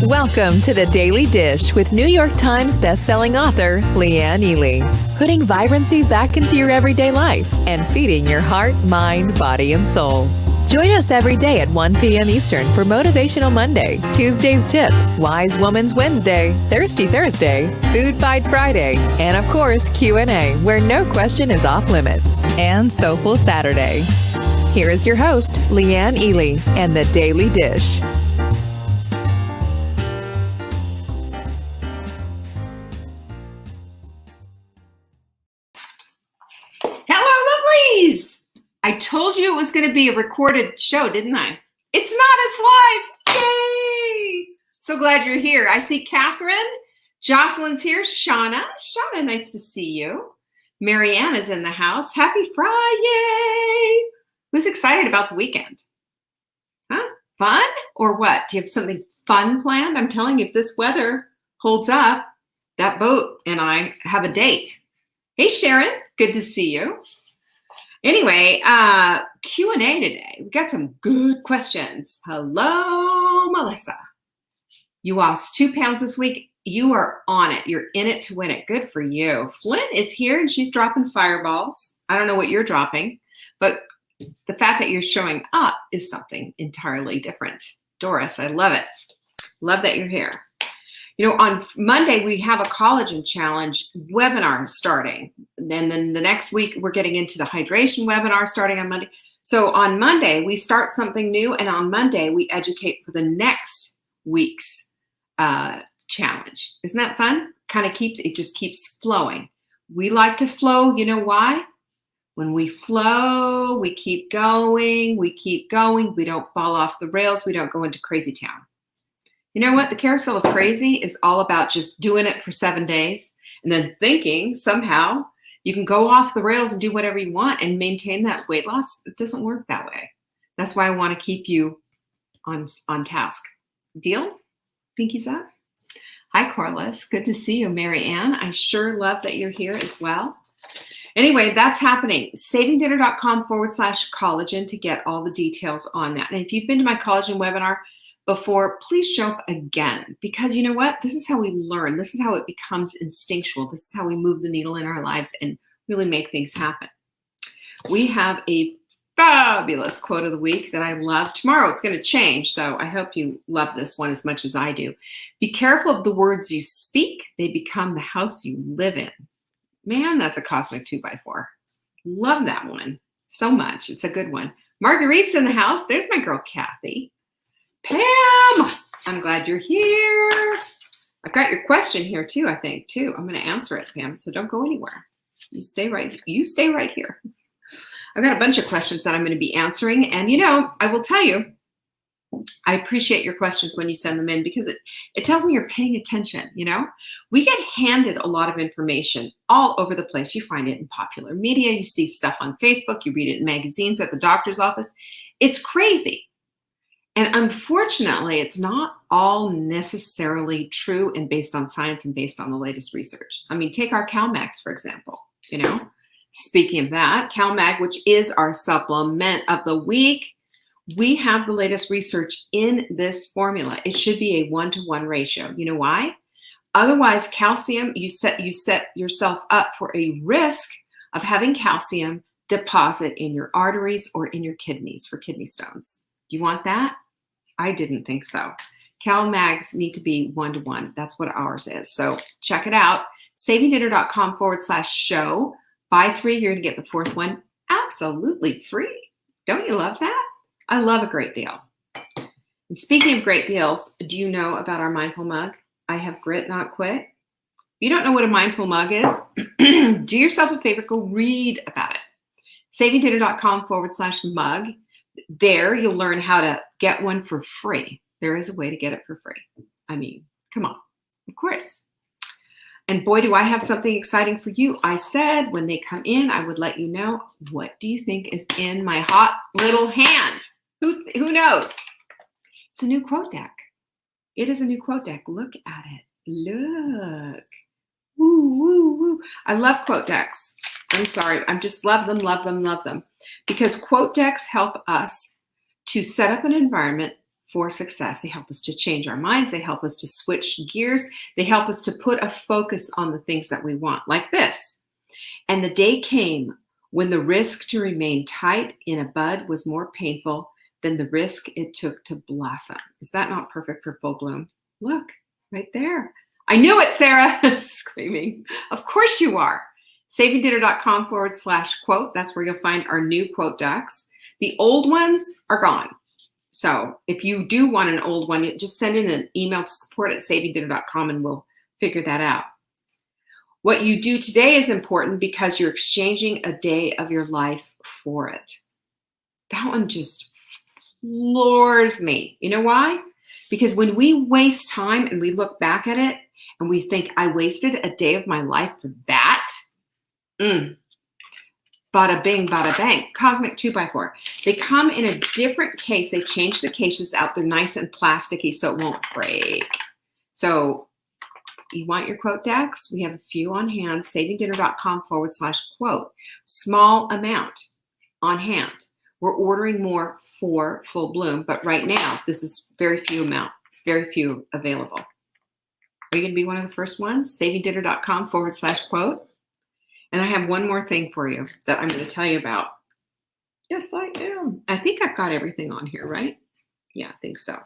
Welcome to the Daily Dish with New York Times bestselling author Leanne Ely. Putting vibrancy back into your everyday life and feeding your heart, mind, body, and soul. Join us every day at 1 p.m. Eastern for Motivational Monday, Tuesday's Tip, Wise Woman's Wednesday, Thirsty Thursday, Food Fight Friday, and of course Q&A, where no question is off limits, and Soulful Saturday. Here is your host, Leanne Ely, and the Daily Dish. I told you it was going to be a recorded show, didn't I? It's not, it's live. Yay! So glad you're here. I see Catherine. Jocelyn's here. Shauna, nice to see you. Marianne is in the house. Happy Friday. Who's excited about the weekend? Huh? Fun or what? Do you have something fun planned? I'm telling you, if this weather holds up, that boat and I have a date. Hey, Sharon. Good to see you. Anyway, Q&A today. We got some good questions. Hello, Melissa. You lost 2 pounds this week. You are on it. You're in it to win it. Good for you. Flint is here and she's dropping fireballs. I don't know what you're dropping, but the fact that you're showing up is something entirely different. Doris, I love it. Love that you're here. You know, on Monday, we have a Collagen Challenge webinar starting. And then the next week, we're getting into the hydration webinar starting on Monday. So on Monday, we start something new. And on Monday, we educate for the next week's challenge. Isn't that fun? It just keeps flowing. We like to flow. You know why? When we flow, we keep going. We don't fall off the rails. We don't go into crazy town. You know what? The carousel of crazy is all about just doing it for 7 days and then thinking somehow you can go off the rails and do whatever you want and maintain that weight loss. It doesn't work that way. That's why I want to keep you on task. Deal? Pinkies up? Hi, Corliss. Good to see you, Mary Ann. I sure love that you're here as well. Anyway, that's happening. Savingdinner.com/collagen to get all the details on that. And if you've been to my collagen webinar before, please show up again, because you know what? This is how we learn. This is how it becomes instinctual. This is how we move the needle in our lives and really make things happen. We have a fabulous quote of the week that I love. Tomorrow it's going to change, so I hope you love this one as much as I do. Be careful of the words you speak. They become the house you live in. Man, that's a cosmic 2x4. Love that one so much. It's a good one. Marguerite's in the house. There's my girl, Kathy. Pam, I'm glad you're here. I've got your question here too, I think, too. I'm going to answer it, Pam, so don't go anywhere. You stay right here. I've got a bunch of questions that I'm going to be answering. And, you know, I will tell you, I appreciate your questions when you send them in because it tells me you're paying attention, you know. We get handed a lot of information all over the place. You find it in popular media. You see stuff on Facebook. You read it in magazines at the doctor's office. It's crazy. And unfortunately, it's not all necessarily true and based on science and based on the latest research. I mean, take our CalMags, for example, you know. Speaking of that, CalMag, which is our supplement of the week, we have the latest research in this formula. It should be a 1-to-1 ratio. You know why? Otherwise, calcium, you set yourself up for a risk of having calcium deposit in your arteries or in your kidneys for kidney stones. Do you want that? I didn't think so. CalMags need to be 1-to-1. That's what ours is. So check it out. Savingdinner.com/show. Buy 3, you're going to get the 4th one absolutely free. Don't you love that? I love a great deal. And speaking of great deals, do you know about our mindful mug? I have grit, not quit. If you don't know what a mindful mug is, do yourself a favor, go read about it. Savingdinner.com/mug. There, you'll learn how to get one for free. There is a way to get it for free. I mean, come on, of course. And boy, do I have something exciting for you. I said when they come in, I would let you know. What do you think is in my hot little hand? Who knows? It's a new quote deck. It is a new quote deck. Look at it. Look. Woo, woo, woo. I love quote decks. I'm sorry. I just love them, love them, love them. Because quote decks help us to set up an environment for success. They help us to change our minds. They help us to switch gears. They help us to put a focus on the things that we want, like this. And the day came when the risk to remain tight in a bud was more painful than the risk it took to blossom. Is that not perfect for full bloom? Look, right there. I knew it, Sarah, screaming. Of course you are. SavingDinner.com/quote. That's where you'll find our new quote decks. The old ones are gone. So if you do want an old one, just send in an email to support@savingdinner.com and we'll figure that out. What you do today is important because you're exchanging a day of your life for it. That one just floors me. You know why? Because when we waste time and we look back at it and we think, I wasted a day of my life for that. Bada bing, bada bang. Cosmic 2x4. They come in a different case. They change the cases out. They're nice and plasticky so it won't break. So you want your quote decks? We have a few on hand. SavingDinner.com/quote. Small amount on hand. We're ordering more for full bloom, but right now this is very few available. Are you going to be one of the first ones? SavingDinner.com/quote. And I have one more thing for you that I'm going to tell you about. Yes, I am. I think I've got everything on here, right? Yeah, I think so.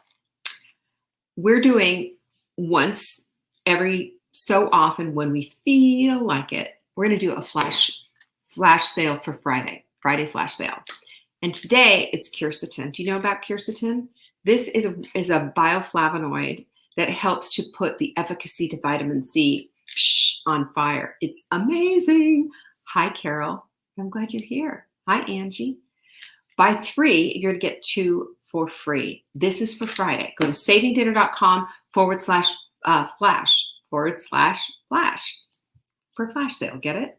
We're doing once every so often when we feel like it, we're going to do a flash sale for Friday flash sale. And today it's quercetin. Do you know about quercetin? This is a bioflavonoid that helps to put the efficacy to vitamin C on fire. It's amazing. Hi, Carol. I'm glad you're here. Hi, Angie. Buy 3, you're going to get 2 for free. This is for Friday. Go to savingdinner.com/flash for flash sale. Get it?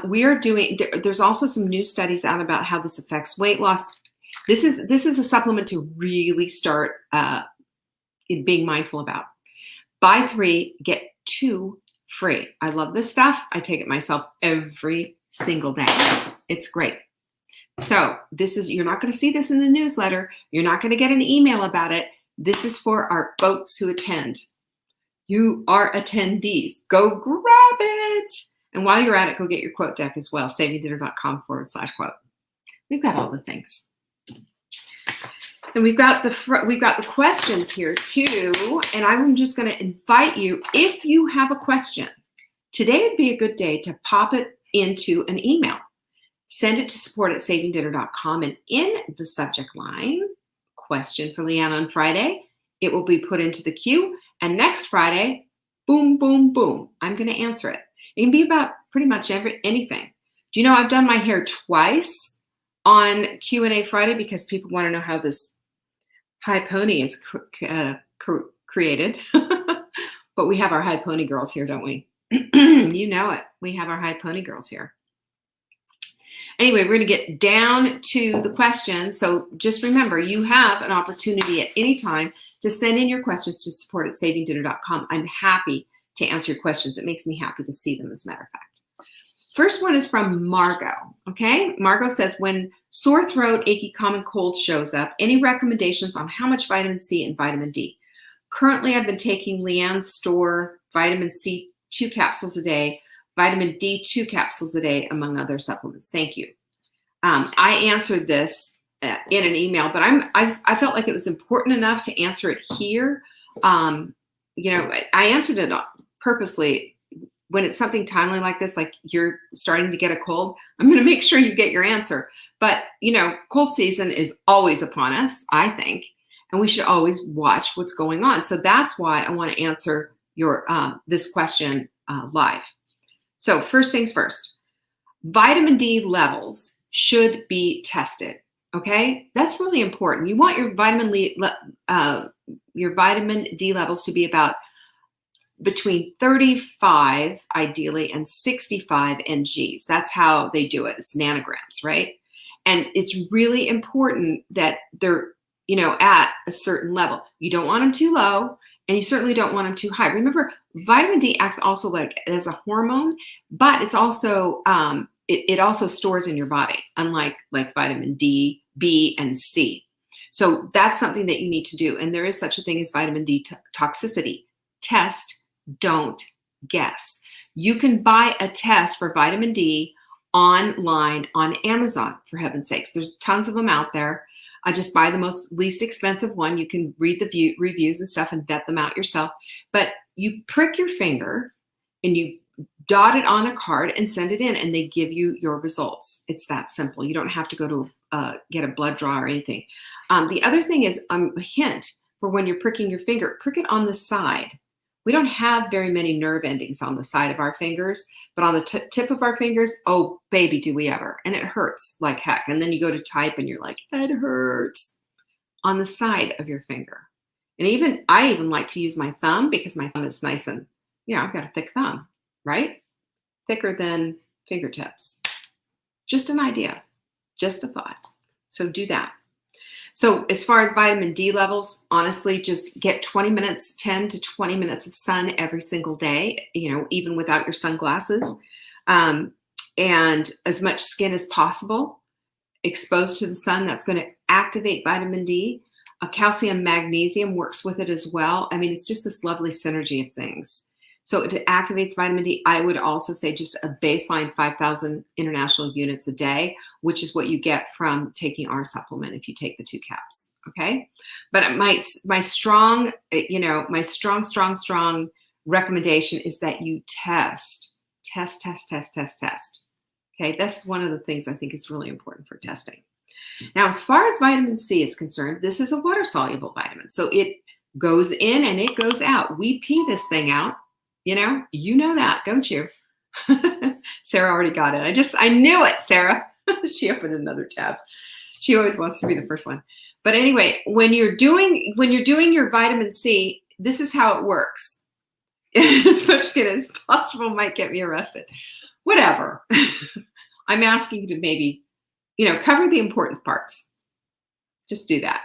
We are doing, there's also some new studies out about how this affects weight loss. This is a supplement to really start being mindful about. Buy 3, get 2 free. I love this stuff. I take it myself every single day. It's great. So you're not going to see this in the newsletter. You're not going to get an email about it. This is for our folks who attend. You are attendees. Go grab it. And while you're at it, go get your quote deck as well. SavingDinner.com/quote. We've got all the things. And we've got the questions here too. And I'm just going to invite you, if you have a question, today would be a good day to pop it into an email. Send it to support@savingdinner.com, and in the subject line, question for Leanne on Friday, it will be put into the queue. And next Friday, boom, boom, boom, I'm going to answer it. It can be about pretty much anything. Do you know I've done my hair twice on Q&A Friday because people want to know how this high pony is created. But we have our high pony girls here, don't we? You know it. We have our high pony girls here. Anyway, we're going to get down to the questions. So just remember, you have an opportunity at any time to send in your questions to support@savingdinner.com. I'm happy to answer your questions. It makes me happy to see them, as a matter of fact. First one is from Margot. Okay, Margot says, when sore throat, achy, common cold shows up, any recommendations on how much vitamin C and vitamin D? Currently, I've been taking Leanne's Store vitamin C 2 capsules a day, vitamin D 2 capsules a day, among other supplements. Thank you. I answered this in an email, but I felt like it was important enough to answer it here. I answered it purposely. When it's something timely like this, like you're starting to get a cold, I'm going to make sure you get your answer. But, cold season is always upon us, I think, and we should always watch what's going on. So that's why I want to answer your this question live. So first things first, vitamin D levels should be tested. Okay, that's really important. You want your vitamin D levels to be about between 35 ideally and 65 NGs. That's how they do it. It's nanograms, right? And it's really important that they're, at a certain level. You don't want them too low, and you certainly don't want them too high. Remember, vitamin D acts also like as a hormone, but it's also it also stores in your body, unlike vitamin D, B, and C. So that's something that you need to do. And there is such a thing as vitamin D toxicity. Test, don't guess. You can buy a test for vitamin D online on Amazon, for heaven's sakes. There's tons of them out there. I just buy the least expensive one. You can read the reviews and stuff and vet them out yourself. But you prick your finger and you dot it on a card and send it in, and they give you your results. It's that simple. You don't have to go to get a blood draw or anything. The other thing is a hint for when you're pricking your finger, prick it on the side. We don't have very many nerve endings on the side of our fingers, but on the tip of our fingers, oh, baby, do we ever. And it hurts like heck. And then you go to type and you're like, it hurts on the side of your finger. And I even like to use my thumb because my thumb is nice and, I've got a thick thumb, right? Thicker than fingertips. Just an idea, just a thought. So do that. So as far as vitamin D levels, honestly, just get 20 minutes, 10 to 20 minutes of sun every single day, even without your sunglasses. And as much skin as possible exposed to the sun. That's going to activate vitamin D. Calcium, magnesium works with it as well. I mean, it's just this lovely synergy of things. So it activates vitamin D. I would also say just a baseline 5,000 international units a day, which is what you get from taking our supplement if you take the 2 caps. Okay. But my strong, strong recommendation is that you test. Okay. That's one of the things I think is really important for testing. Now, as far as vitamin C is concerned, this is a water soluble vitamin. So it goes in and it goes out. We pee this thing out. You know that, don't you? Sarah already got it. I knew it, Sarah. She opened another tab. She always wants to be the first one. But anyway, when you're doing your vitamin C, this is how it works. As much skin as possible might get me arrested. Whatever. I'm asking you to maybe, cover the important parts. Just do that.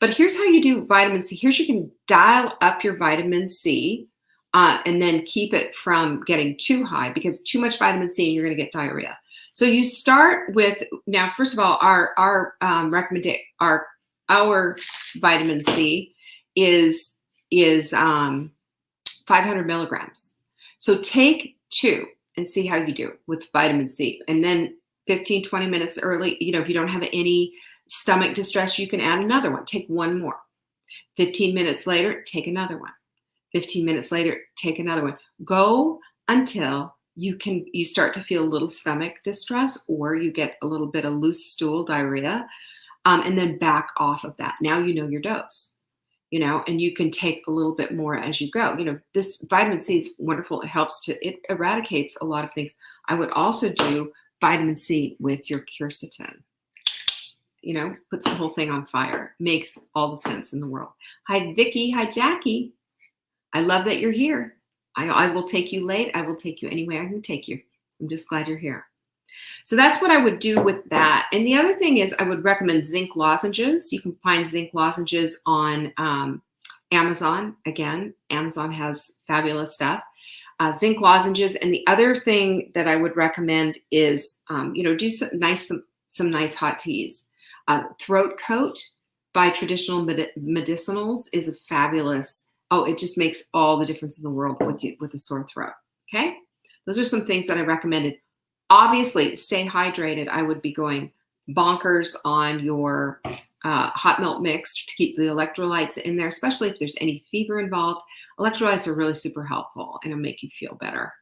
But here's how you do vitamin C. Here's you can dial up your vitamin C. And then keep it from getting too high, because too much vitamin C and you're going to get diarrhea. So you start with, now, first of all, our vitamin C is 500 milligrams. So take 2 and see how you do with vitamin C. And then 15, 20 minutes early, if you don't have any stomach distress, you can add another one. Take 1 more. 15 minutes later, take another one. 15 minutes later, take another one. Go until you start to feel a little stomach distress, or you get a little bit of loose stool, diarrhea, and then back off of that. Now you know your dose, and you can take a little bit more as you go. This vitamin C is wonderful. It eradicates a lot of things. I would also do vitamin C with your quercetin. Puts the whole thing on fire. Makes all the sense in the world. Hi, Vicki. Hi, Jackie. I love that you're here. I will take you late. I will take you anywhere I can take you. I'm just glad you're here. So that's what I would do with that. And the other thing is I would recommend zinc lozenges. You can find zinc lozenges on Amazon. Again, Amazon has fabulous stuff. Zinc lozenges. And the other thing that I would recommend is, do some nice hot teas. Throat Coat by Traditional Medicinals is a fabulous. Oh, it just makes all the difference in the world with a sore throat. Okay. Those are some things that I recommended. Obviously, stay hydrated. I would be going bonkers on your hot milk mix to keep the electrolytes in there, especially if there's any fever involved. Electrolytes are really super helpful and it'll make you feel better.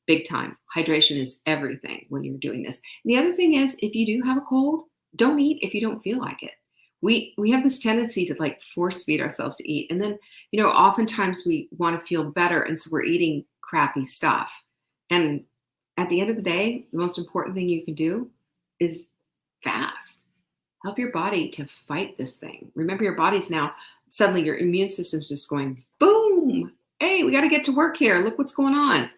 Big time. Hydration is everything when you're doing this. And the other thing is, if you do have a cold, don't eat if you don't feel like it. We have this tendency to force feed ourselves to eat. And then, oftentimes we want to feel better. And so we're eating crappy stuff. And at the end of the day, the most important thing you can do is fast. Help your body to fight this thing. Remember, your body's now, suddenly your immune system's just going, boom. Hey, we got to get to work here. Look what's going on.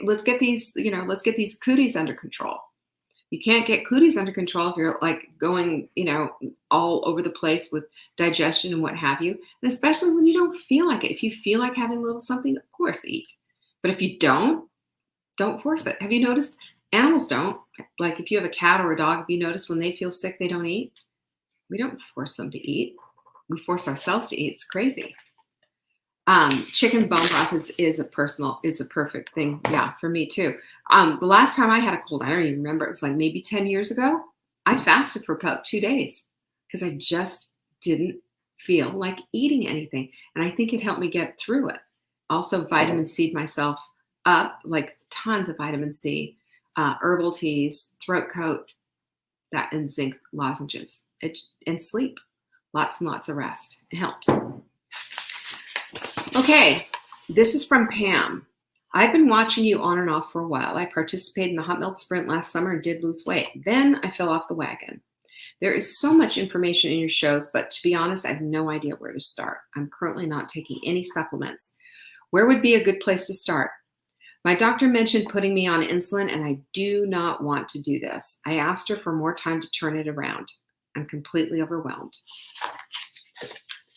Let's get these, let's get these cooties under control. You can't get cooties under control if you're going, all over the place with digestion and what have you. And especially when you don't feel like it. If you feel like having a little something, of course, eat. But if you don't force it. Have you noticed animals don't? If you have a cat or a dog, have you noticed when they feel sick, they don't eat? We don't force them to eat. We force ourselves to eat. It's crazy. Chicken bone broth is a perfect thing. Yeah, for me too. The last time I had a cold, I don't even remember. It was like maybe 10 years ago. I fasted for about 2 days because I just didn't feel like eating anything. And I think it helped me get through it. Also vitamin C'd myself up, like tons of vitamin C, herbal teas, throat coat, that and zinc lozenges, and sleep. Lots and lots of rest. It helps. Okay, this is from Pam. I've been watching you on and off for a while. I participated in the Hot Melt Sprint last summer and did lose weight. Then I fell off the wagon. There is so much information in your shows, but to be honest, I have no idea where to start. I'm currently not taking any supplements. Where would be a good place to start? My doctor mentioned putting me on insulin, and I do not want to do this. I asked her for more time to turn it around. I'm completely overwhelmed.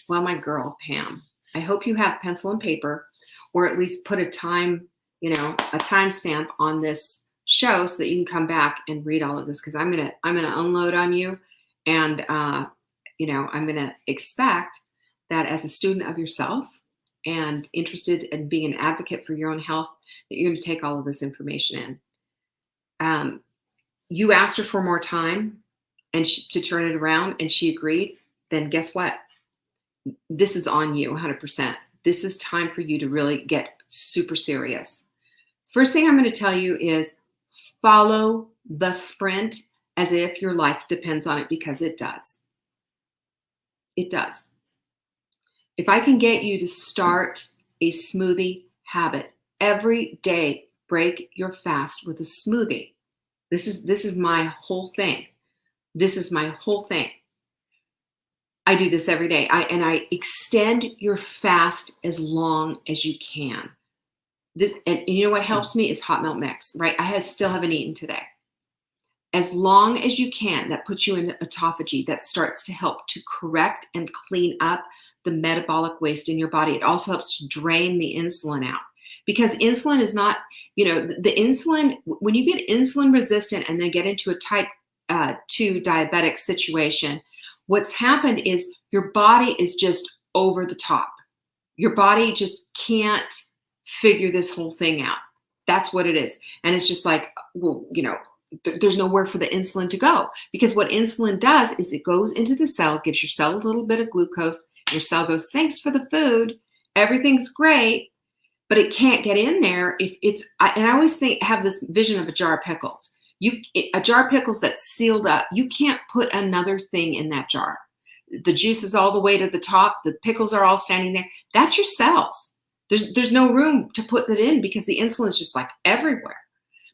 Well, my girl, Pam, I hope you have pencil and paper, or at least put a time, a timestamp on this show so that you can come back and read all of this, because I'm gonna unload on you, and I'm gonna expect that as a student of yourself and interested in being an advocate for your own health, that you're going to take all of this information in. You asked her for more time and to turn it around, and she agreed. Then guess what? This is on you 100%. This is time for you to really get super serious. First thing I'm going to tell you is follow the sprint as if your life depends on it, because it does. It does. If I can get you to start a smoothie habit every day, break your fast with a smoothie. This is my whole thing. This is my whole thing. I do this every day. I extend your fast as long as you can. And you know what helps me is hot melt mix, right? I still haven't eaten today. As long as you can, that puts you in autophagy. That starts to help to correct and clean up the metabolic waste in your body. It also helps to drain the insulin out, because insulin is not, the insulin, when you get insulin resistant and then get into a type 2 diabetic situation, what's happened is your body is just over the top. Your body just can't figure this whole thing out. That's what it is. And it's just like, well, there's nowhere for the insulin to go, because what insulin does is it goes into the cell, gives your cell a little bit of glucose. Your cell goes, thanks for the food. Everything's great, but it can't get in there if it's, and I always have this vision of a jar of pickles. A jar of pickles that's sealed up, you can't put another thing in that jar. The juice is all the way to the top. The pickles are all standing there. That's your cells. There's no room to put that in, because the insulin is just like everywhere.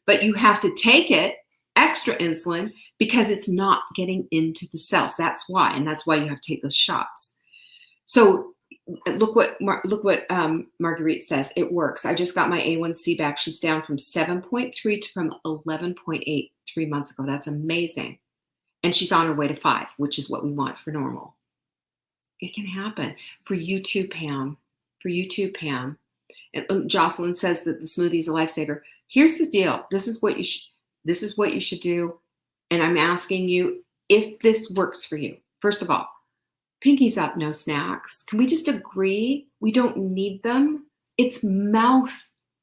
But you have to take it, extra insulin, because it's not getting into the cells. That's why, and that's why you have to take those shots. So look what Marguerite says. It works. I just got my A1C back. She's down from 7.3 to from 11.8 3 months ago. That's amazing. And she's on her way to 5, which is what we want for normal. It can happen. For you too, Pam. For you too, Pam. And Jocelyn says that the smoothie is a lifesaver. Here's the deal. This is what you should do. And I'm asking you if this works for you. First of all, pinkies up, no snacks. Can we just agree we don't need them? It's mouth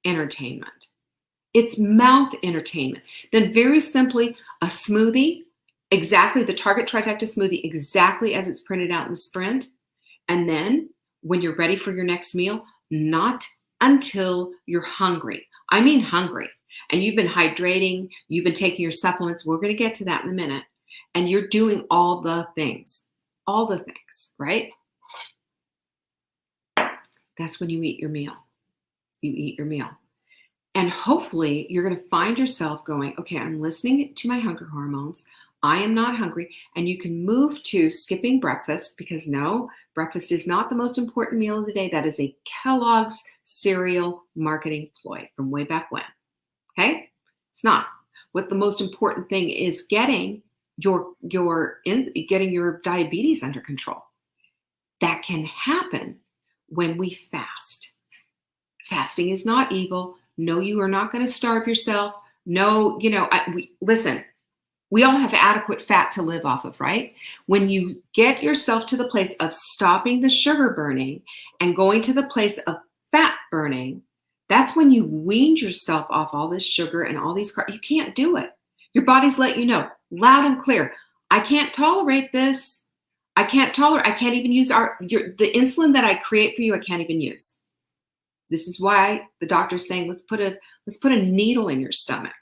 entertainment. It's mouth entertainment. Then very simply, a smoothie, exactly the Target Trifecta smoothie, exactly as it's printed out in the Sprint. And then when you're ready for your next meal, not until you're hungry. I mean hungry. And you've been hydrating, you've been taking your supplements. We're going to get to that in a minute. And you're doing all the things. All the things, right? That's when you eat your meal. You eat your meal. And hopefully you're going to find yourself going, okay, I'm listening to my hunger hormones. I am not hungry. And you can move to skipping breakfast, because no, breakfast is not the most important meal of the day. That is a Kellogg's cereal marketing ploy from way back when. Okay? It's not. What the most important thing is getting getting your diabetes under control. That can happen when we fast. Fasting is not evil. No, you are not going to starve yourself. No, listen, We all have adequate fat to live off of, right? When you get yourself to the place of stopping the sugar burning and going to the place of fat burning, that's when you weaned yourself off all this sugar and all these carbs. You can't do it. Your body's let you know loud and clear. I can't tolerate this. I can't even use the insulin that I create for you. I can't even use. This is why the doctor's saying, let's put a needle in your stomach.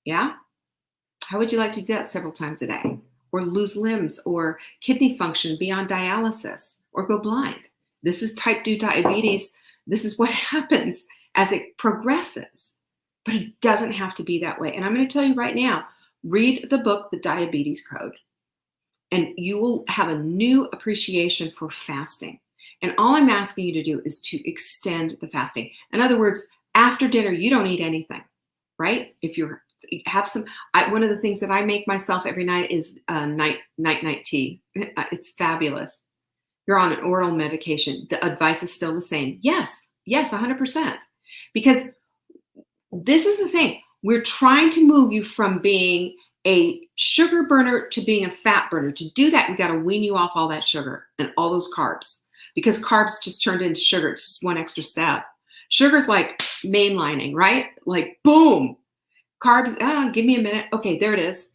Yeah. How would you like to do that several times a day? Or lose limbs or kidney function, be on dialysis, or go blind? This is type 2 diabetes. This is what happens as it progresses. But it doesn't have to be that way. And I'm going to tell you right now, read the book, The Diabetes Code, and you will have a new appreciation for fasting. And all I'm asking you to do is to extend the fasting. In other words, after dinner, you don't eat anything, right? If you have some, one of the things that I make myself every night is night tea. It's fabulous. You're on an oral medication. The advice is still the same. Yes, 100%. Because this is the thing. We're trying to move you from being a sugar burner to being a fat burner. To do that, we got to wean you off all that sugar and all those carbs, because carbs just turned into sugar. It's just one extra step. Sugar's like mainlining, right? Like, boom. Carbs, give me a minute. Okay, there it is.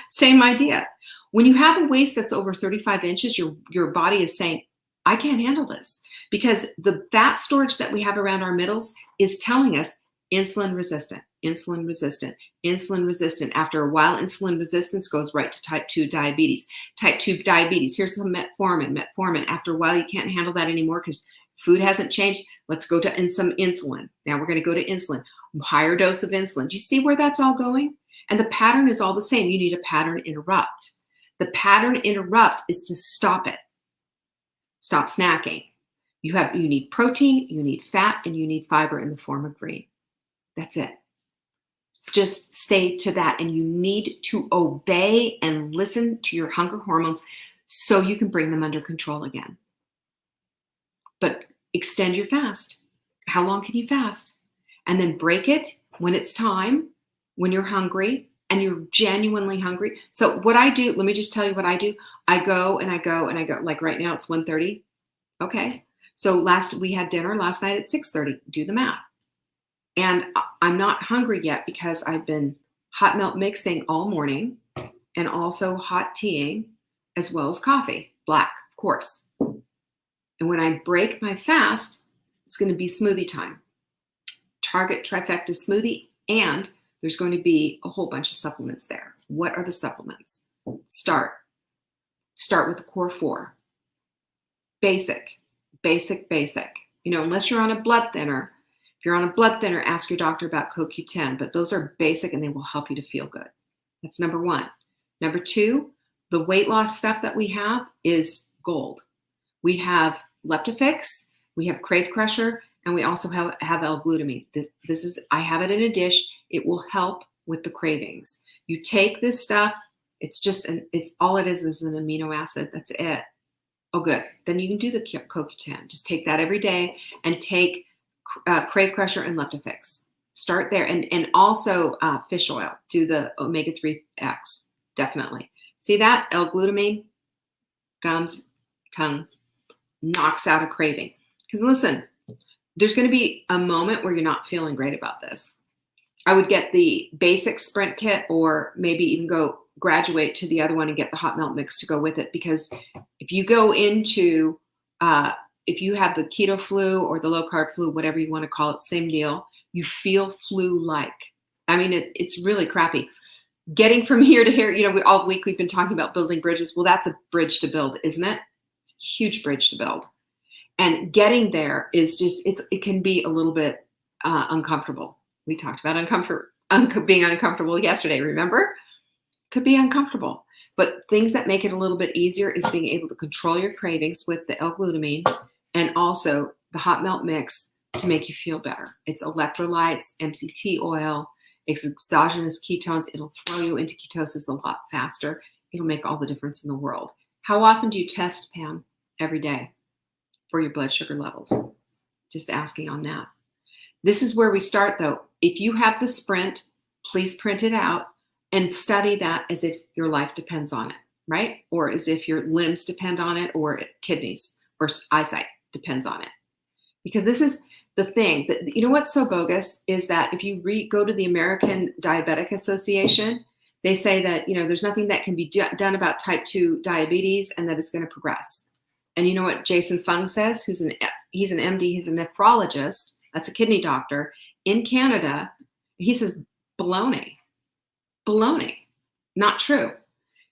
Same idea. When you have a waist that's over 35 inches, your body is saying, I can't handle this, because the fat storage that we have around our middles is telling us insulin resistant, insulin resistant, insulin resistant. After a while, insulin resistance goes right to type 2 diabetes. Type 2 diabetes, here's some metformin. After a while, you can't handle that anymore because food hasn't changed. Let's go to some insulin. Now we're going to go to insulin. Higher dose of insulin. Do you see where that's all going? And the pattern is all the same. You need a pattern interrupt. The pattern interrupt is to stop it. Stop snacking. You need protein, you need fat, and you need fiber in the form of green. That's it. Just stay to that. And you need to obey and listen to your hunger hormones so you can bring them under control again. But extend your fast. How long can you fast? And then break it when it's time, when you're hungry and you're genuinely hungry. So what I do, let me just tell you what I do. I go. Like right now it's 1:30. Okay. So we had dinner last night at 6:30. Do the math. And I'm not hungry yet because I've been hot melt mixing all morning and also hot teaing as well as coffee, black, of course. And when I break my fast, it's going to be smoothie time. Target trifecta smoothie, and there's going to be a whole bunch of supplements there. What are the supplements? Start with the core 4. Basic. Unless you're on a blood thinner. If you're on a blood thinner, ask your doctor about CoQ10, but those are basic and they will help you to feel good. That's number 1. Number 2, the weight loss stuff that we have is gold. We have Leptofix, we have Crave Crusher, and we also have L-glutamine. This is, I have it in a dish. It will help with the cravings. You take this stuff, it's all it is an amino acid. That's it. Oh, good. Then you can do the CoQ10. Just take that every day and take Crave Crusher and Leptofix. Start there. And also fish oil. Do the omega-3X, definitely. See that? L-glutamine, gums, tongue, knocks out a craving. Because listen, there's going to be a moment where you're not feeling great about this. I would get the basic Sprint kit, or maybe even graduate to the other one and get the hot melt mix to go with it. Because if you go into, if you have the keto flu or the low carb flu, whatever you want to call it, same deal, you feel flu-like. I mean, it's really crappy. Getting from here to here, all week we've been talking about building bridges. Well, that's a bridge to build, isn't it? It's a huge bridge to build. And getting there is just, it can be a little bit uncomfortable. We talked about being uncomfortable yesterday, remember? Could be uncomfortable. But things that make it a little bit easier is being able to control your cravings with the L-glutamine and also the hot melt mix to make you feel better. It's electrolytes, MCT oil, it's exogenous ketones. It'll throw you into ketosis a lot faster. It'll make all the difference in the world. How often do you test, Pam? Every day for your blood sugar levels. Just asking on that. This is where we start though. If you have the Sprint, please print it out. and study that as if your life depends on it, right? Or as if your limbs depend on it, or kidneys or eyesight depends on it. Because this is the thing that, you know what's so bogus is that if you go to the American Diabetic Association, they say that, there's nothing that can be done about type 2 diabetes and that it's going to progress. And you know what Jason Fung says, he's an MD, he's a nephrologist, that's a kidney doctor in Canada. He says, baloney, not true.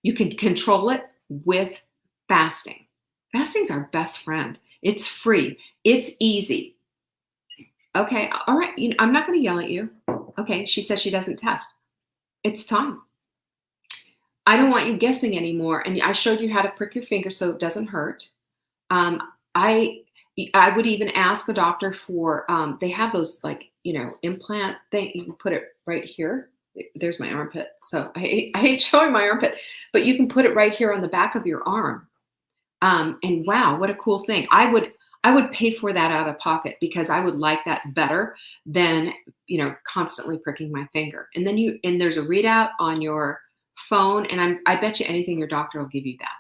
You can control it with fasting. Fasting's our best friend. It's free. It's easy. Okay, all right. I'm not going to yell at you. Okay, she says she doesn't test. It's time. I don't want you guessing anymore. And I showed you how to prick your finger so it doesn't hurt. I would even ask the doctor for, they have those implant thing. You can put it right here. There's my armpit. So I hate showing my armpit, but you can put it right here on the back of your arm. And wow, what a cool thing. I would pay for that out of pocket because I would like that better than, constantly pricking my finger. And then there's a readout on your phone, and I bet you anything your doctor will give you that.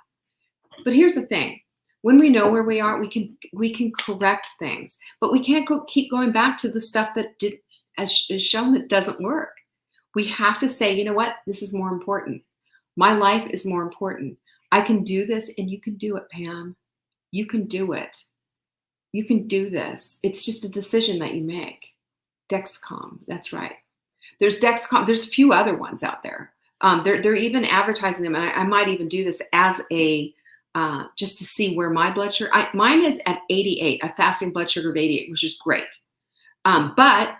But here's the thing. When we know where we are, we can correct things, but we can't keep going back to the stuff that as shown that doesn't work. We have to say, you know what? This is more important. My life is more important. I can do this, and you can do it, Pam. You can do it. You can do this. It's just a decision that you make. Dexcom, that's right. There's Dexcom. There's a few other ones out there. They're even advertising them, and I might even do this as a just to see where my blood sugar. Mine is at 88, a fasting blood sugar of 88, which is great. But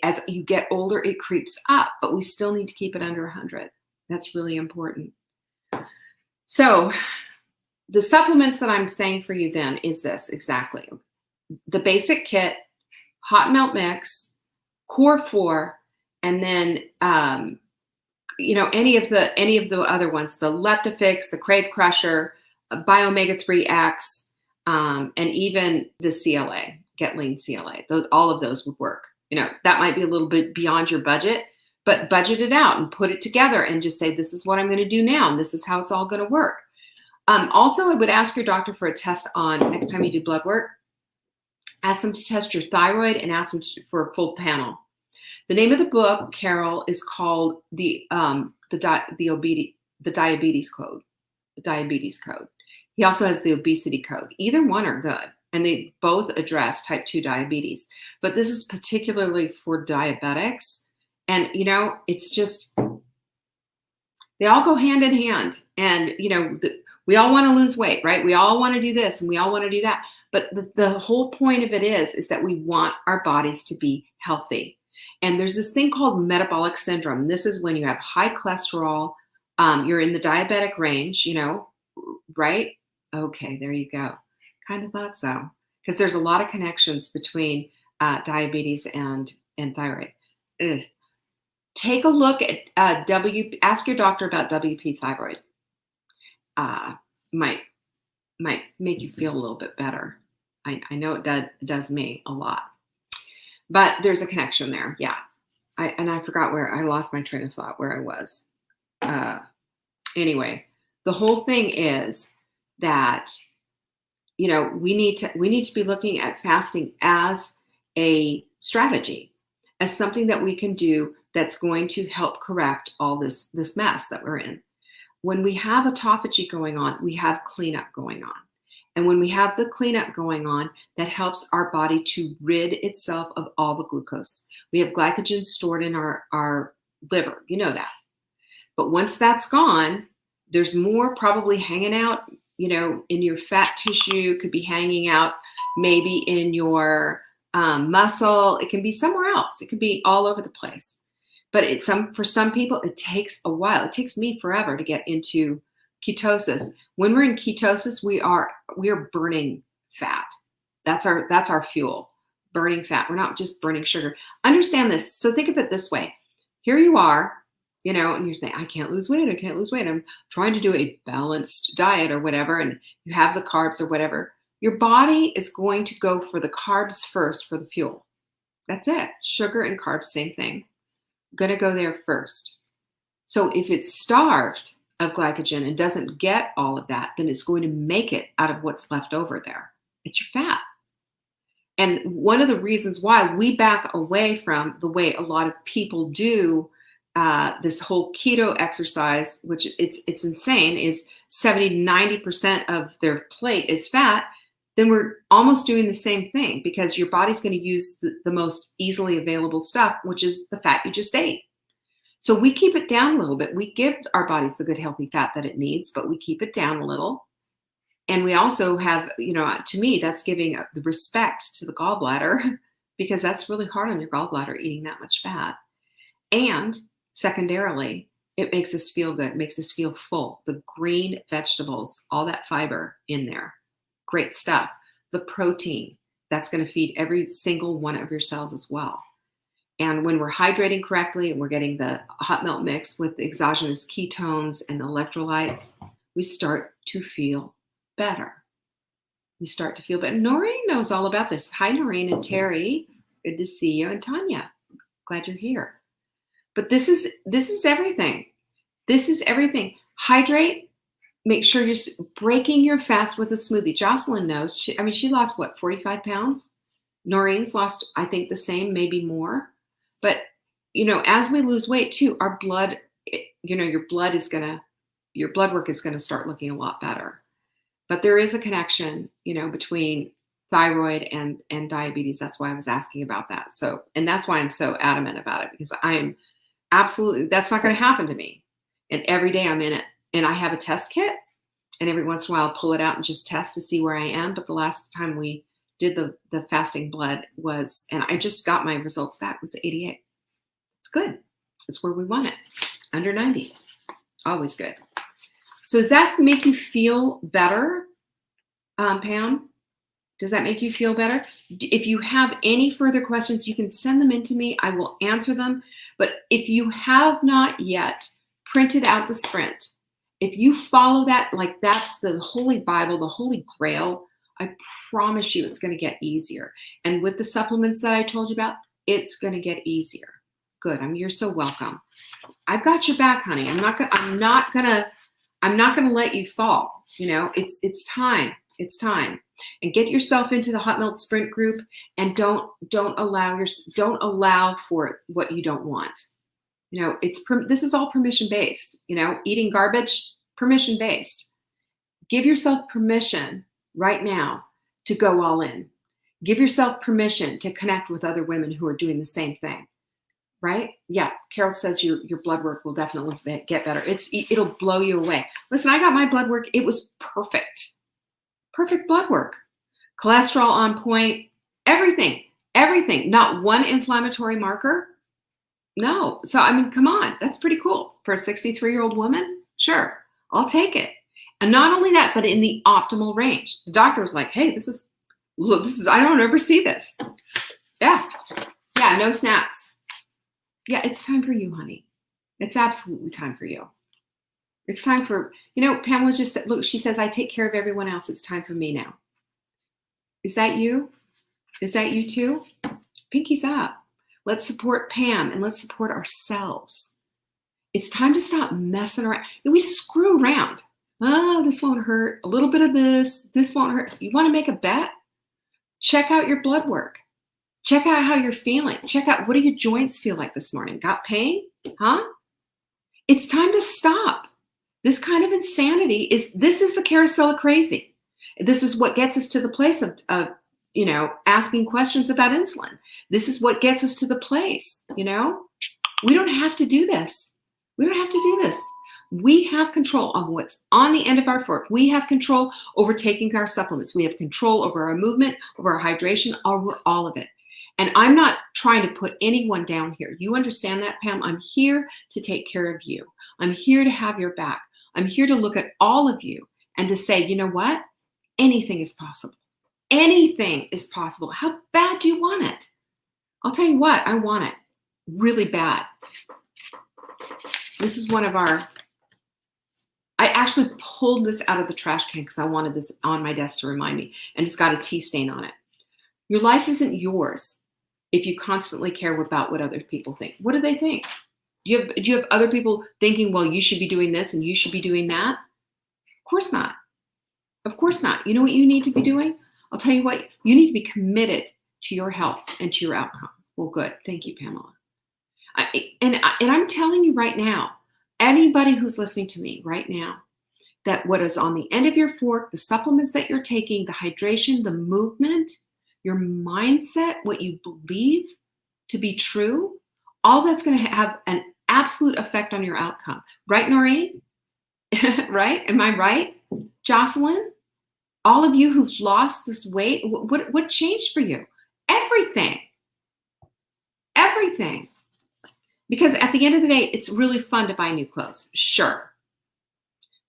as you get older, it creeps up, but we still need to keep it under 100. That's really important. So the supplements that I'm saying for you then is this exactly. The basic kit, hot melt mix, core 4, and then any of the other ones, the Leptofix, the Crave Crusher, Biomega 3X, and even the CLA, Get Lean CLA. All of those would work. That might be a little bit beyond your budget, but budget it out and put it together and just say, this is what I'm going to do now, and this is how it's all going to work. Also, I would ask your doctor for a test on next time you do blood work. Ask them to test your thyroid and ask them for a full panel. The name of the book, Carol, is called the diabetes code. The diabetes code. He also has the obesity code. Either one are good, and they both address type 2 diabetes. But this is particularly for diabetics, and it's just they all go hand in hand. And we all want to lose weight, right? We all want to do this and we all want to do that. But the whole point of it is that we want our bodies to be healthy. And there's this thing called metabolic syndrome. This is when you have high cholesterol, you're in the diabetic range, right? Okay, there you go. Kind of thought so. Because there's a lot of connections between diabetes and thyroid. Ugh. Take a look at ask your doctor about WP thyroid. Might make you feel a little bit better. I know it does me a lot. But there's a connection there, yeah. I forgot where I lost my train of thought where I was. Anyway, the whole thing is that we need to be looking at fasting as a strategy, as something that we can do that's going to help correct all this mess that we're in. When we have autophagy going on, we have cleanup going on. And when we have the cleanup going on, that helps our body to rid itself of all the glucose. We have glycogen stored in our liver, you know that. But once that's gone, there's more probably hanging out, in your fat tissue, could be hanging out maybe in your muscle. It can be somewhere else. It could be all over the place. But for some people, it takes a while. It takes me forever to get into ketosis. When we're in ketosis, we are burning fat. That's our fuel, burning fat. We're not just burning sugar. Understand this. So think of it this way. Here you are, and you're saying, I can't lose weight. I'm trying to do a balanced diet or whatever, and you have the carbs or whatever. Your body is going to go for the carbs first for the fuel. That's it. Sugar and carbs, same thing. going to go there first. So if it's starved of glycogen and doesn't get all of that, then it's going to make it out of what's left over there. It's your fat. And one of the reasons why we back away from the way a lot of people do this whole keto exercise, which it's insane, is 70 to 90% of their plate is fat, then we're almost doing the same thing, because your body's going to use the most easily available stuff, which is the fat you just ate. So we keep it down a little bit. We give our bodies the good, healthy fat that it needs, but we keep it down a little. And we also have, to me, that's giving the respect to the gallbladder, because that's really hard on your gallbladder, eating that much fat. And secondarily, it makes us feel good. It makes us feel full. The green vegetables, all that fiber in there, great stuff. The protein, that's going to feed every single one of your cells as well. And when we're hydrating correctly and we're getting the hot melt mix with the exogenous ketones and the electrolytes, we start to feel better. We start to feel better. Noreen knows all about this. Hi, Noreen and Terry. Good to see you. And Tanya, glad you're here. But this is everything. This is everything. Hydrate. Make sure you're breaking your fast with a smoothie. Jocelyn knows. She lost what, 45 pounds? Noreen's lost, I think, the same, maybe more. But, as we lose weight too, our blood, your blood work is going to start looking a lot better. But there is a connection, between thyroid and diabetes. That's why I was asking about that. So, and that's why I'm so adamant about it, because I'm absolutely, that's not going to happen to me. And every day I'm in it. And I have a test kit, and every once in a while I'll pull it out and just test to see where I am. But the last time we did the fasting blood was, and I just got my results back, was 88. It's good. It's where we want it. Under 90. Always good. So does that make you feel better, Pam? Does that make you feel better? If you have any further questions, you can send them in to me. I will answer them. But if you have not yet printed out the sprint, if you follow that, like that's the Holy Bible, the Holy Grail, I promise you it's going to get easier. And with the supplements that I told you about, it's going to get easier. Good. You're so welcome. I've got your back, honey. I'm not gonna let you fall. It's time. It's time. And get yourself into the Hot Melt Sprint group, and don't allow for what you don't want. This is all permission based. Eating garbage, permission based. Give yourself permission right now to go all in. Give yourself permission to connect with other women who are doing the same thing. Right? Yeah. Carol says your blood work will definitely get better. It'll blow you away. Listen, I got my blood work. It was perfect. Perfect blood work. Cholesterol on point. Everything. Not one inflammatory marker. No. So, come on. That's pretty cool. For a 63-year-old woman? Sure. I'll take it. And not only that, but in the optimal range. The doctor was like, hey, this is, I don't ever see this. Yeah. Yeah. No snacks. Yeah. It's time for you, honey. It's absolutely time for you. It's time for, Pamela just said, look, she says, I take care of everyone else. It's time for me now. Is that you? Is that you too? Pinkies up. Let's support Pam and let's support ourselves. It's time to stop messing around. We screw around. Oh, this won't hurt. A little bit of this won't hurt. You want to make a bet? Check out your blood work. Check out how you're feeling. Check out, what do your joints feel like this morning? Got pain? Huh? It's time to stop. This kind of insanity this is the carousel of crazy. This is what gets us to the place of asking questions about insulin. This is what gets us to the place, we don't have to do this. We don't have to do this. We have control on what's on the end of our fork. We have control over taking our supplements. We have control over our movement, over our hydration, over all of it. And I'm not trying to put anyone down here. You understand that, Pam? I'm here to take care of you. I'm here to have your back. I'm here to look at all of you and to say, you know what? Anything is possible. Anything is possible. How bad do you want it? I'll tell you what, I want it really bad. This is one of I actually pulled this out of the trash can because I wanted this on my desk to remind me, and it's got a tea stain on it. Your life isn't yours if you constantly care about what other people think. What do they think? Do you have other people thinking, well, you should be doing this and you should be doing that? Of course not. Of course not. You know what you need to be doing? I'll tell you what, you need to be committed to your health and to your outcome. Well, good. Thank you, Pamela. And I'm telling you right now, anybody who's listening to me right now, that what is on the end of your fork, the supplements that you're taking, the hydration, the movement, your mindset, what you believe to be true, all that's going to have an absolute effect on your outcome. Right, Noreen? Right? Am I right? Jocelyn? All of you who've lost this weight, what changed for you? Everything. Everything. Because at the end of the day, it's really fun to buy new clothes. Sure.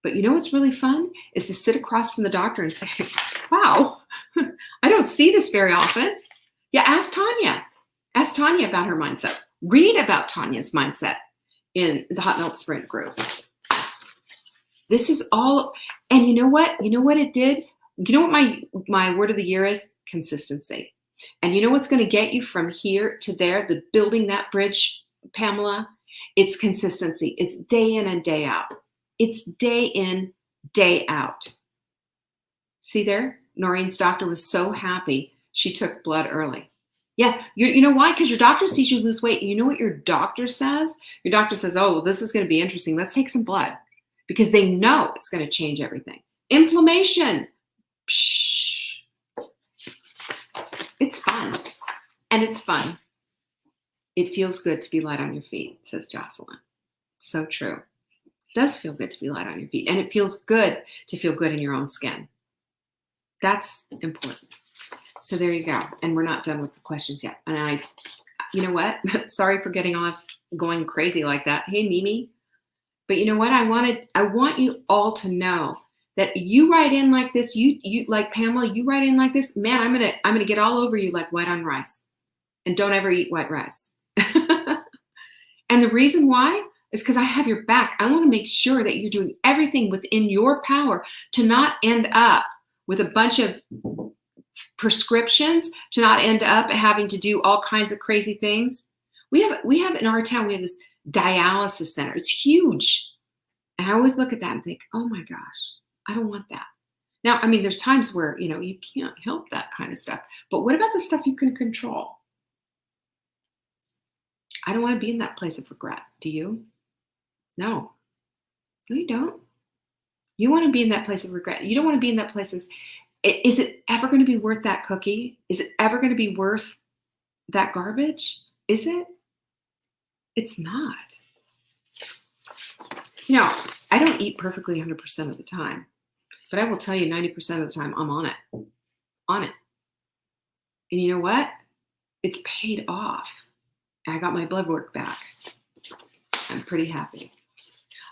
But you know what's really fun? Is to sit across from the doctor and say, wow, I don't see this very often. Yeah, ask Tanya. Ask Tanya about her mindset. Read about Tanya's mindset in the Hot Melt Sprint group. This is all, and you know what? You know what it did? You know what my word of the year is? Consistency. And you know what's going to get you from here to there, the building that bridge, Pamela? It's consistency. It's day in and day out. It's day in, day out. See there? Noreen's doctor was so happy she took blood early. Yeah, you know why? Because your doctor sees you lose weight. And you know what your doctor says? Your doctor says, oh, well, this is going to be interesting. Let's take some blood. Because they know it's going to change everything. Inflammation. Psh. It's fun. And it's fun. It feels good to be light on your feet, says Jocelyn. So true. It does feel good to be light on your feet. And it feels good to feel good in your own skin. That's important. So there you go. And we're not done with the questions yet. And you know what? Sorry for going crazy like that. Hey, Mimi. But you know what? I want you all to know that you write in like this. You like Pamela, you write in like this. Man, I'm gonna get all over you like white on rice. And don't ever eat white rice. And the reason why is because I have your back. I want to make sure that you're doing everything within your power to not end up with a bunch of prescriptions, to not end up having to do all kinds of crazy things. We have in our town, we have this dialysis center. It's huge. And I always look at that and think, oh my gosh, I don't want that. Now, I mean, there's times where, you can't help that kind of stuff. But what about the stuff you can control? I don't want to be in that place of regret. Do you? No, you don't. You want to be in that place of regret. You don't want to be in that place. Is it ever going to be worth that cookie? Is it ever going to be worth that garbage? Is it? It's not. I don't eat perfectly 100% of the time, but I will tell you 90% of the time I'm on it. On it. And you know what? It's paid off. And I got my blood work back. I'm pretty happy.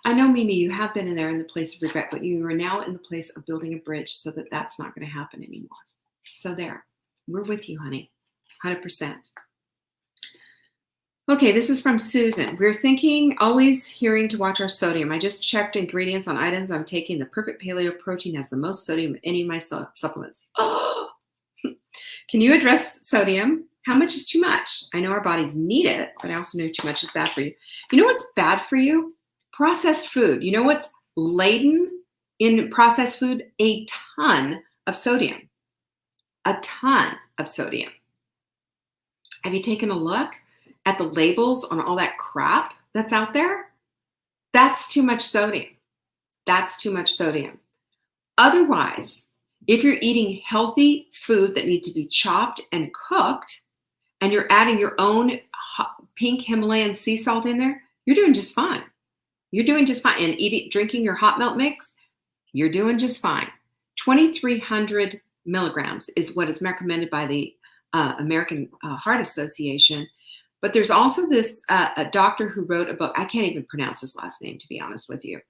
I know, Mimi, you have been in there in the place of regret, but you are now in the place of building a bridge so that that's not going to happen anymore. So there, we're with you, honey, 100%. Okay, this is from Susan. We're thinking, always hearing to watch our sodium. I just checked ingredients on items I'm taking. The Perfect Paleo Protein has the most sodium in any of my supplements. Oh! Can you address sodium? How much is too much? I know our bodies need it, but I also know too much is bad for you. You know what's bad for you? Processed food. You know what's laden in processed food? A ton of sodium. A ton of sodium. Have you taken a look at the labels on all that crap that's out there? That's too much sodium. That's too much sodium. Otherwise, if you're eating healthy food that needs to be chopped and cooked, and you're adding your own pink Himalayan sea salt in there, you're doing just fine. You're doing just fine. And drinking your hot melt mix, you're doing just fine. 2,300 milligrams is what is recommended by the American Heart Association. But there's also this a doctor who wrote a book. I can't even pronounce his last name, to be honest with you.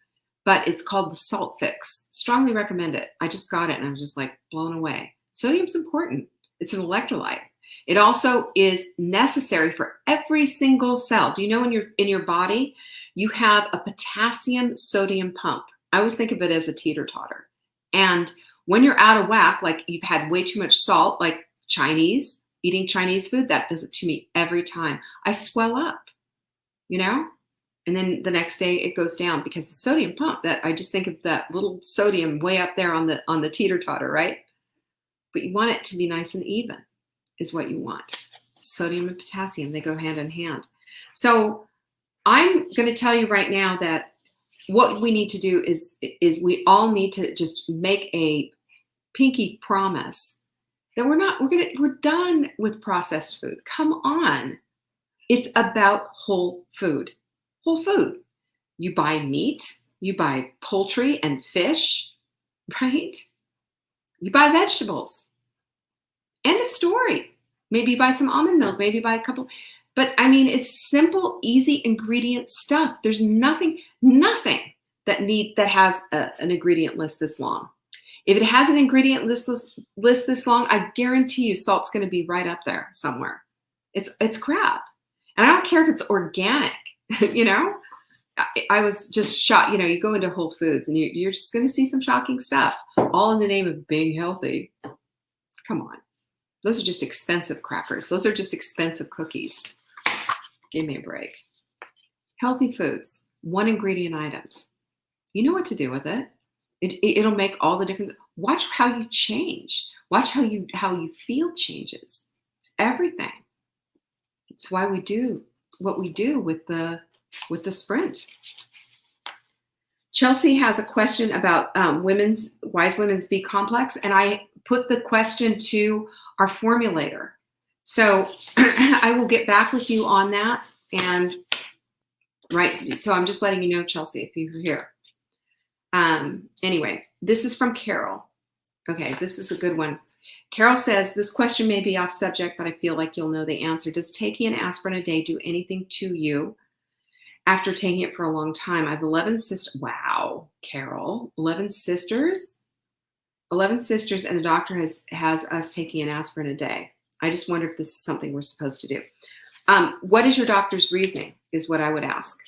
But it's called The Salt Fix. Strongly recommend it. I just got it and I was just like blown away. Sodium's important. It's an electrolyte. It also is necessary for every single cell. Do you know in your body, you have a potassium sodium pump. I always think of it as a teeter-totter. And when you're out of whack, like you've had way too much salt, like eating Chinese food, that does it to me every time. I swell up, And then the next day it goes down because the sodium pump, that I just think of that little sodium way up there on the teeter-totter, right? But you want it to be nice and even is what you want. Sodium and potassium, they go hand in hand. So I'm going to tell you right now that what we need to do is we all need to just make a pinky promise that we're done with processed food. Come on. It's about whole food. Whole food. You buy meat, you buy poultry and fish, right? You buy vegetables. End of story. Maybe you buy some almond milk, maybe you buy a couple. But I mean, it's simple, easy ingredient stuff. There's nothing that has an ingredient list this long. If it has an ingredient list this long, I guarantee you salt's going to be right up there somewhere. It's crap. And I don't care if it's organic, you know? I was just shocked. You know, you go into Whole Foods and you're just going to see some shocking stuff, all in the name of being healthy. Come on. Those are just expensive crackers. Those are just expensive cookies. Give me a break. Healthy foods, one ingredient items. You know what to do with it. It'll make all the difference. Watch how you change. Watch how you feel changes. It's everything. It's why we do what we do with the sprint. Chelsea has a question about Wise Women's B complex, and I put the question to our formulator. So I will get back with you on that. And right, so I'm just letting you know, Chelsea, if you're here. Anyway, this is from Carol. Okay, this is a good one. Carol says, this question may be off subject, but I feel like you'll know the answer. Does taking an aspirin a day do anything to you after taking it for a long time? I have 11 sisters. Wow, Carol, 11 sisters? 11 sisters, and the doctor has us taking an aspirin a day. I just wonder if this is something we're supposed to do. What is your doctor's reasoning is what I would ask.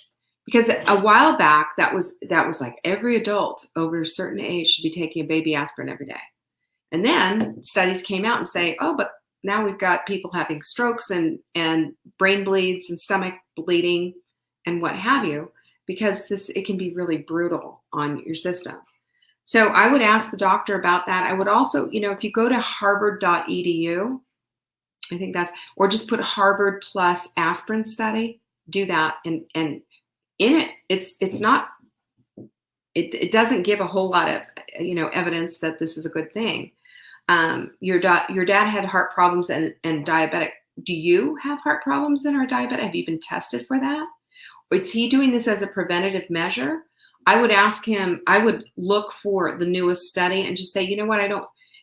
Because a while back, that was like every adult over a certain age should be taking a baby aspirin every day. And then studies came out and say, oh, but now we've got people having strokes and brain bleeds and stomach bleeding and what have you, because it can be really brutal on your system. So I would ask the doctor about that. I would also, if you go to harvard.edu, I think or just put Harvard plus aspirin study, do that. And in it, it doesn't give a whole lot of, evidence that this is a good thing. Your dad had heart problems and diabetic. Do you have heart problems and are diabetic? Have you been tested for that? Or is he doing this as a preventative measure? I would ask him, I would look for the newest study and just say, you know what,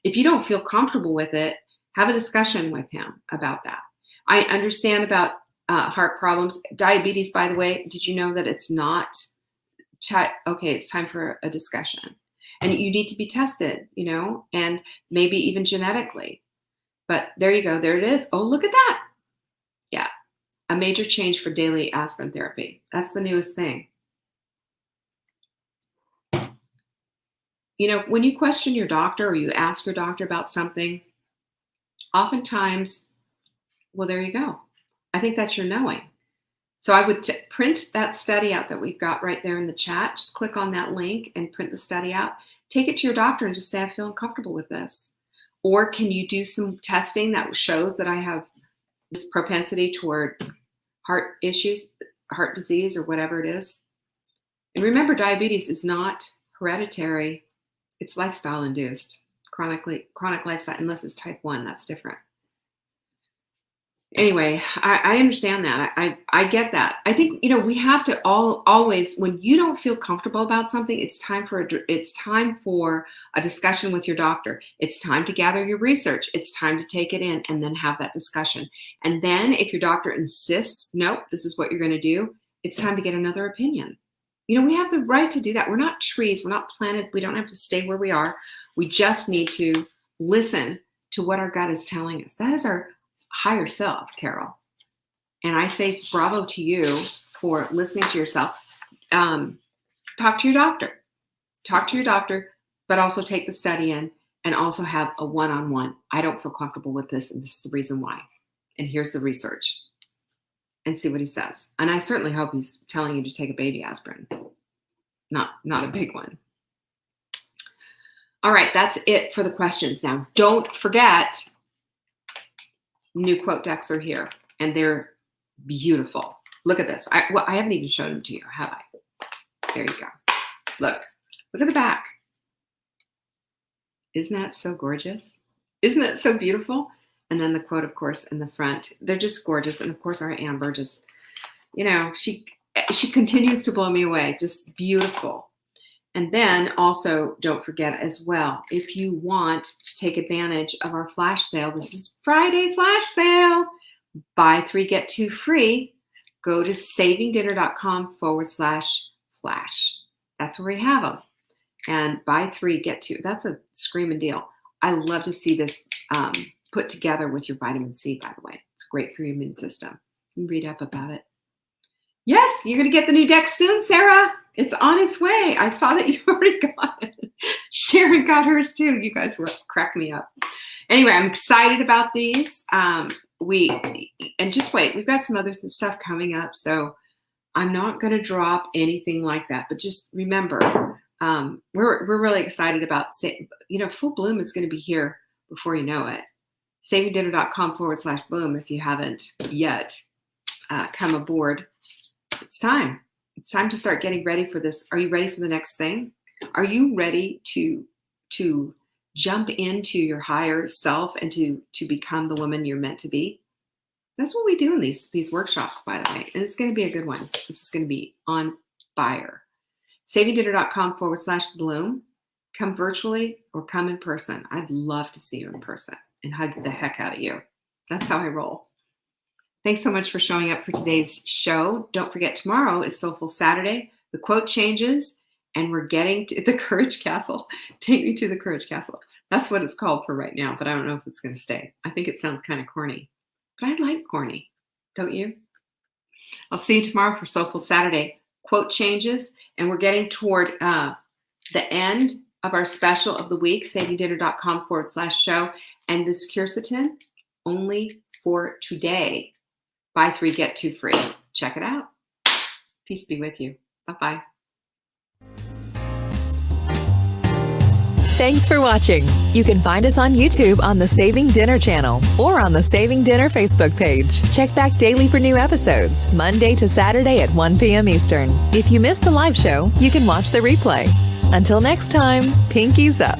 if you don't feel comfortable with it, have a discussion with him about that. I understand about heart problems. Diabetes, by the way, did you know that it's not, okay, it's time for a discussion. And you need to be tested, and maybe even genetically. But there you go, there it is. Oh, look at that. Yeah, a major change for daily aspirin therapy. That's the newest thing. When you question your doctor or you ask your doctor about something, oftentimes, well, there you go. I think that's your knowing. So I would print that study out that we've got right there in the chat. Just click on that link and print the study out. Take it to your doctor and just say, I feel uncomfortable with this. Or can you do some testing that shows that I have this propensity toward heart issues, heart disease, or whatever it is? And remember, diabetes is not hereditary. It's lifestyle induced, chronic lifestyle, unless it's type 1, that's different. Anyway, I understand that. I get that. I think, we have to always, when you don't feel comfortable about something, it's time for a discussion with your doctor. It's time to gather your research. It's time to take it in and then have that discussion. And then if your doctor insists, nope, this is what you're going to do, it's time to get another opinion. We have the right to do that. We're not trees. We're not planted. We don't have to stay where we are. We just need to listen to what our gut is telling us. That is our higher self, Carol. And I say bravo to you for listening to yourself. Talk to your doctor. Talk to your doctor, but also take the study in and also have a one-on-one. I don't feel comfortable with this, and this is the reason why. And here's the research. and see what he says. And I certainly hope he's telling you to take a baby aspirin, not a big one. All right, that's it for the questions. Now, don't forget, new quote decks are here, and they're beautiful. Look at this. I haven't even shown them to you, have I? There you go. Look at the back. Isn't that so gorgeous? Isn't that so beautiful? And then the quote, of course, in the front. They're just gorgeous. And of course, our Amber just, she continues to blow me away. Just beautiful. And then also, don't forget as well, if you want to take advantage of our flash sale, this is Friday flash sale. Buy 3, get 2 free. Go to savingdinner.com/flash. That's where we have them. And buy 3, get 2. That's a screaming deal. I love to see this put together with your vitamin C, by the way. It's great for your immune system. You can read up about it. Yes, you're going to get the new deck soon, Sarah. It's on its way. I saw that you already got it. Sharon got hers too. You guys were cracking me up. Anyway, I'm excited about these. And just wait, we've got some other stuff coming up. So I'm not going to drop anything like that. But just remember, we're really excited about, Full Bloom is going to be here before you know it. savingdinner.com/bloom if you haven't yet come aboard. It's time. It's time to start getting ready for this. Are you ready for the next thing? Are you ready to jump into your higher self and to become the woman you're meant to be? That's what we do in these workshops, by the way. And it's going to be a good one. This is going to be on fire. savingdinner.com/bloom. Come virtually or come in person. I'd love to see you in person and hug the heck out of you. That's how I roll. Thanks so much for showing up for today's show. Don't forget, tomorrow is Soulful Saturday. The quote changes, and we're getting to the Courage Castle. Take me to the Courage Castle. That's what it's called for right now, but I don't know if it's going to stay. I think it sounds kind of corny, but I like corny. Don't you? I'll see you tomorrow for Soulful Saturday. Quote changes, and we're getting toward the end of our special of the week, savingdinner.com/show. And this quercetin, only for today. Buy 3, get 2 free. Check it out. Peace be with you. Bye-bye. Thanks for watching. You can find us on YouTube on the Saving Dinner channel or on the Saving Dinner Facebook page. Check back daily for new episodes, Monday to Saturday at 1 p.m. Eastern. If you missed the live show, you can watch the replay. Until next time, pinkies up.